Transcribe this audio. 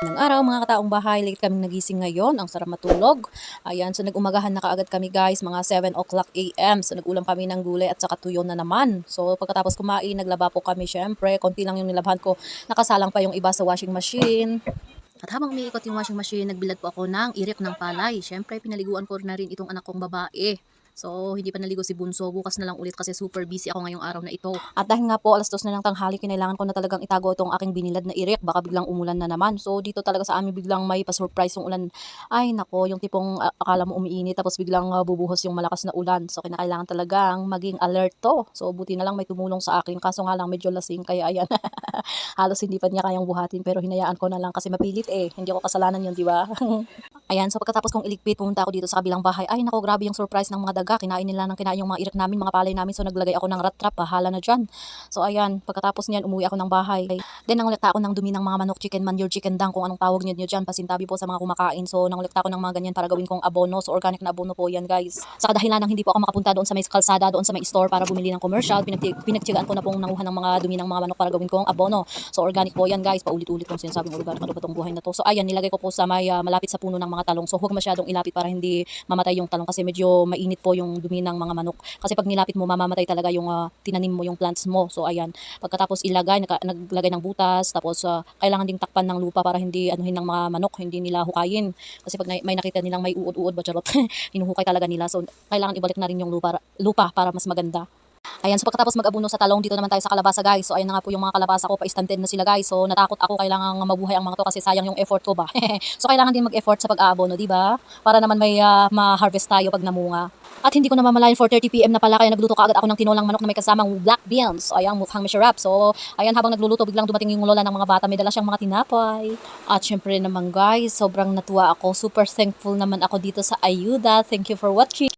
Ng araw mga kataong bahay, late kaming nagising ngayon, ang sarap matulog. Ayan, so nag-umagahan na kaagad kami guys, mga 7 o'clock AM. So nag-ulam kami ng gulay at saka tuyo na naman. So pagkatapos kumain, naglaba po kami syempre. Konti lang yung nilabhan ko, nakasalang pa yung iba sa washing machine. At habang umiikot yung washing machine, nagbilad po ako ng irik ng palay. Syempre, pinaliguan ko na rin itong anak kong babae. So, hindi pa naligo si Bunso. Bukas na lang ulit kasi super busy ako ngayong araw na ito. At dahil nga po, 2:00 na ng tanghali, kinailangan ko na talagang itago itong aking binilad na irik. Baka biglang umulan na naman. So, dito talaga sa amin biglang may pa-surprise yung ulan. Ay, nako, yung tipong akala mo umiinit tapos biglang bubuhos yung malakas na ulan. So, kinakailangan talagang maging alert to. So, buti na lang may tumulong sa akin. Kaso nga lang medyo lasing, kaya ayan. Halos hindi pa niya kayang buhatin pero hinayaan ko na lang kasi mapilit eh. Hindi ako kasalanan yun, di ba? Ayan, so pagkatapos kong iligpit, pumunta ako dito sa kabilang bahay. Ay, nako, grabe yung surprise ng mga daga. Kinain nila ng kinain yung mga irik namin, mga palay namin. So, naglagay ako ng rat trap, bahala na dyan. So, ayan, pagkatapos niyan, umuwi ako ng bahay. Then, nangulikta ako ng dumi ng mga manok, chicken manure, chicken dung, kung anong tawag niyo dyan. Pasintabi po sa mga kumakain. So, nangulikta ako ng mga ganyan para gawin kong abono. So, organic na abono po yan, guys. Sa kadahilan ng hindi po ako makapunta doon sa may kalsada, doon sa may store para bumili ng commercial, pinagtiyagaan ko na pong nanguha ng mga dumi ng mga manok para gawin kong abono. So, organic po yan, guys. Paulit-ulit kong sinasabing organic. Ano ba tong buhay na to? So, ayan, nilagay ko po sa may malapit sa puno ng mga talong. So, huwag masyadong ilapit para hindi mamatay yung talong kasi medyo mainit po yung dumi ng mga manok. Kasi pag nilapit mo, mamamatay talaga yung tinanim mo, yung plants mo. So, ayan. Pagkatapos ilagay, naglagay ng butas. Tapos, kailangan ding takpan ng lupa para hindi anuhin ng mga manok, hindi nila hukayin. Kasi pag may nakita nilang may uod-uod, bacharot, hinuhukay talaga nila. So, kailangan ibalik na rin yung lupa para mas maganda. Ayan, so pagkatapos mag-abuno sa talong, dito naman tayo sa kalabasa guys. So, ayan na nga po yung mga kalabasa ko, pa-stunted na sila guys. So, natakot ako, kailangan mabuhay ang mga to kasi sayang yung effort ko ba. So, kailangan din mag-effort sa pag-aabono, di ba? Para naman may ma-harvest tayo pag namunga. At hindi ko na mamalayan 4:30 PM na pala kaya nagluto kaagad ako ng tinolang manok na may kasamang black beans. So, ayan, mukhang masarap. So, ayan, habang nagluluto, biglang dumating yung lola ng mga bata. May dala siyang mga tinapay. At syempre naman guys, sobrang natuwa ako. Super thankful naman ako dito sa ayuda. Thank you for watching.